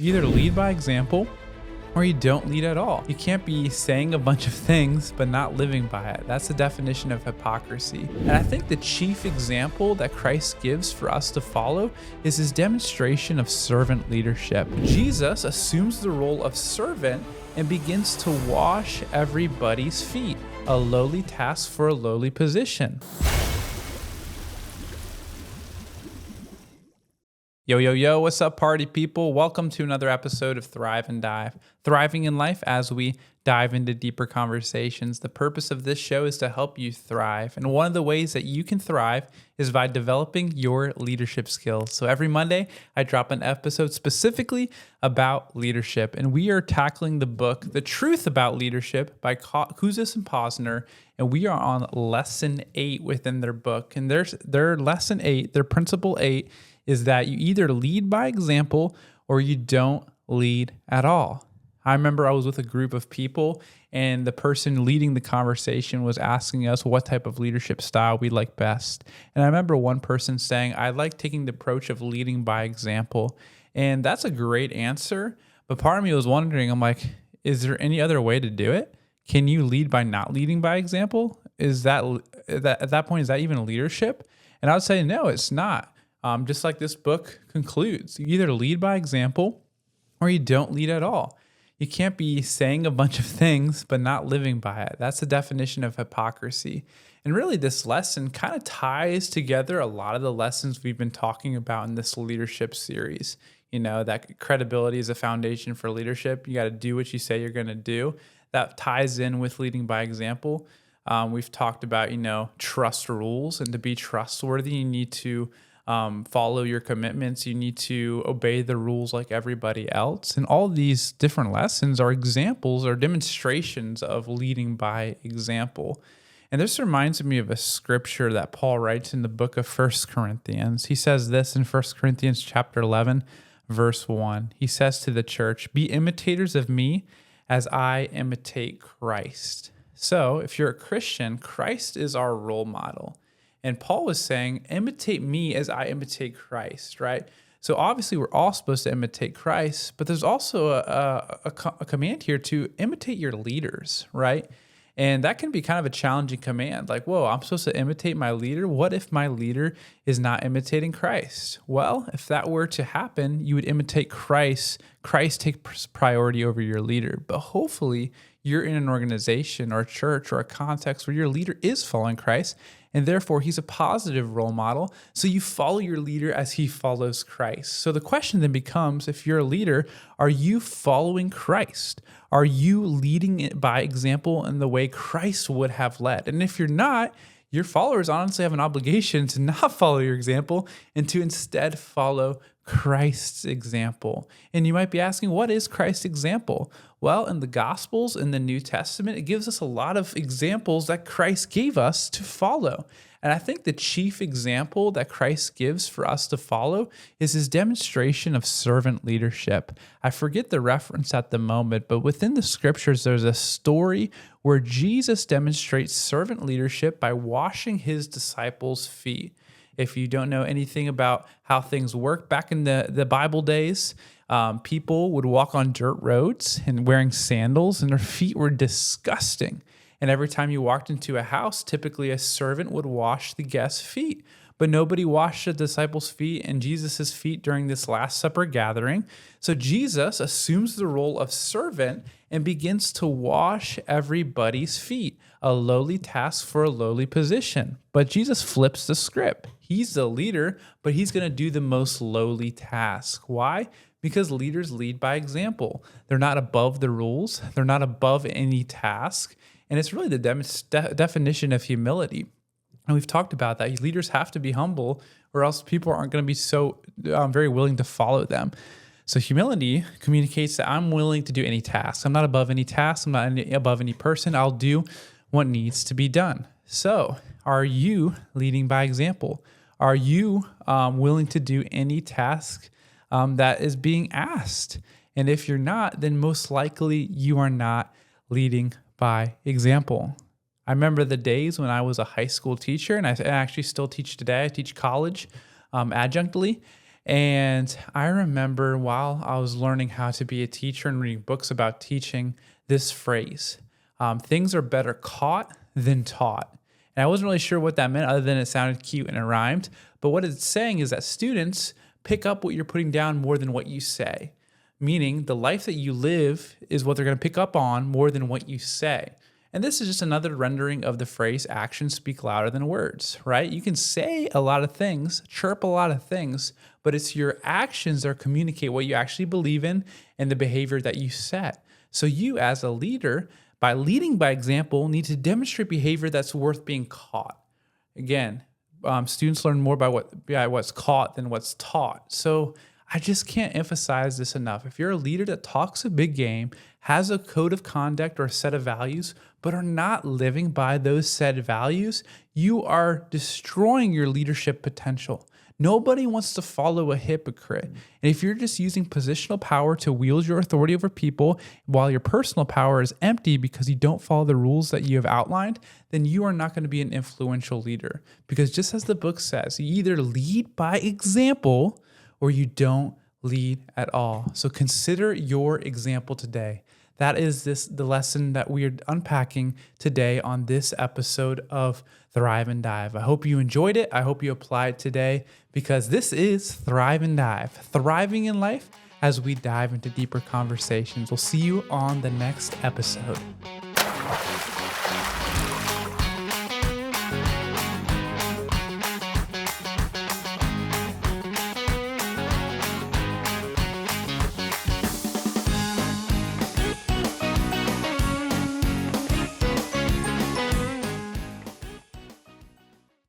You either lead by example or you don't lead at all. You can't be saying a bunch of things but not living by it. That's the definition of hypocrisy. And I think the chief example that Christ gives for us to follow is his demonstration of servant leadership. Jesus assumes the role of servant and begins to wash everybody's feet, a lowly task for a lowly position. Yo, what's up, party people? Welcome to another episode of Thrive and Dive, thriving in life as we dive into deeper conversations. The purpose of this show is to help you thrive. And one of the ways that you can thrive is by developing your leadership skills. So every Monday, I drop an episode specifically about leadership. And we are tackling the book, The Truth About Leadership by Kouzes and Posner. And we are on lesson 8 within their book. And their lesson 8, their principle 8, is that you either lead by example or you don't lead at all. I remember I was with a group of people and the person leading the conversation was asking us what type of leadership style we like best. And I remember one person saying, I like taking the approach of leading by example. And that's a great answer. But part of me was wondering, I'm like, is there any other way to do it? Can you lead by not leading by example? Is that at that point, is that even leadership? And I would say, no, it's not. Just like this book concludes, you either lead by example or you don't lead at all. You can't be saying a bunch of things but not living by it. That's the definition of hypocrisy. And really, this lesson kind of ties together a lot of the lessons we've been talking about in this leadership series. You know, that credibility is a foundation for leadership. You got to do what you say you're going to do. That ties in with leading by example. We've talked about, trust rules, and to be trustworthy, you need to follow your commitments. You need to obey the rules like everybody else. And all these different lessons are examples or demonstrations of leading by example. And this reminds me of a scripture that Paul writes in the book of 1 Corinthians. He says this in 1 Corinthians chapter 11, verse 1. He says to the church, "Be imitators of me as I imitate Christ." So if you're a Christian, Christ is our role model. And Paul was saying, imitate me as I imitate Christ, right? So obviously we're all supposed to imitate Christ, but there's also a command here to imitate your leaders, right? And that can be kind of a challenging command. Like, whoa, I'm supposed to imitate my leader? What if my leader is not imitating Christ? Well, if that were to happen, you would imitate Christ. Christ takes priority over your leader. But hopefully you're in an organization or a church or a context where your leader is following Christ, and therefore he's a positive role model. So you follow your leader as he follows Christ. So the question then becomes, if you're a leader, are you following Christ? Are you leading it by example in the way Christ would have led? And if you're not, your followers honestly have an obligation to not follow your example and to instead follow Christ's example. And you might be asking, what is Christ's example? Well, in the Gospels, in the New Testament, it gives us a lot of examples that Christ gave us to follow. And I think the chief example that Christ gives for us to follow is his demonstration of servant leadership. I forget the reference at the moment, but within the scriptures, there's a story where Jesus demonstrates servant leadership by washing his disciples' feet. If you don't know anything about how things work back in the Bible days, people would walk on dirt roads and wearing sandals, and their feet were disgusting. And every time you walked into a house, typically a servant would wash the guest's feet. But nobody washed the disciples' feet and Jesus' feet during this Last Supper gathering. So Jesus assumes the role of servant and begins to wash everybody's feet, a lowly task for a lowly position. But Jesus flips the script. He's the leader, but he's going to do the most lowly task. Why? Because leaders lead by example. They're not above the rules. They're not above any task. And it's really the definition of humility. And we've talked about that. Leaders have to be humble, or else people aren't going to be so very willing to follow them. So humility communicates that I'm willing to do any task. I'm not above any task. I'm not above any person. I'll do what needs to be done. So are you leading by example? Are you willing to do any task that is being asked? And if you're not, then most likely you are not leading by example. I remember the days when I was a high school teacher, and I actually still teach today. I teach college adjunctly. And I remember while I was learning how to be a teacher and reading books about teaching, this phrase, things are better caught than taught. And I wasn't really sure what that meant other than it sounded cute and it rhymed. But what it's saying is that students pick up what you're putting down more than what you say, meaning the life that you live is what they're going to pick up on more than what you say. And this is just another rendering of the phrase actions speak louder than words, right? You can say a lot of things, chirp a lot of things, but it's your actions that communicate what you actually believe in and the behavior that you set. So you as a leader, by leading by example, need to demonstrate behavior that's worth being caught. Again, students learn more by what's caught than what's taught. So I just can't emphasize this enough. If you're a leader that talks a big game, has a code of conduct or a set of values, but are not living by those said values, you are destroying your leadership potential. Nobody wants to follow a hypocrite. And if you're just using positional power to wield your authority over people while your personal power is empty because you don't follow the rules that you have outlined, then you are not going to be an influential leader. Because just as the book says, you either lead by example or you don't lead at all. So consider your example today. That is the lesson that we are unpacking today on this episode of Thrive and Dive. I hope you enjoyed it. I hope you apply it today because this is Thrive and Dive, thriving in life as we dive into deeper conversations. We'll see you on the next episode.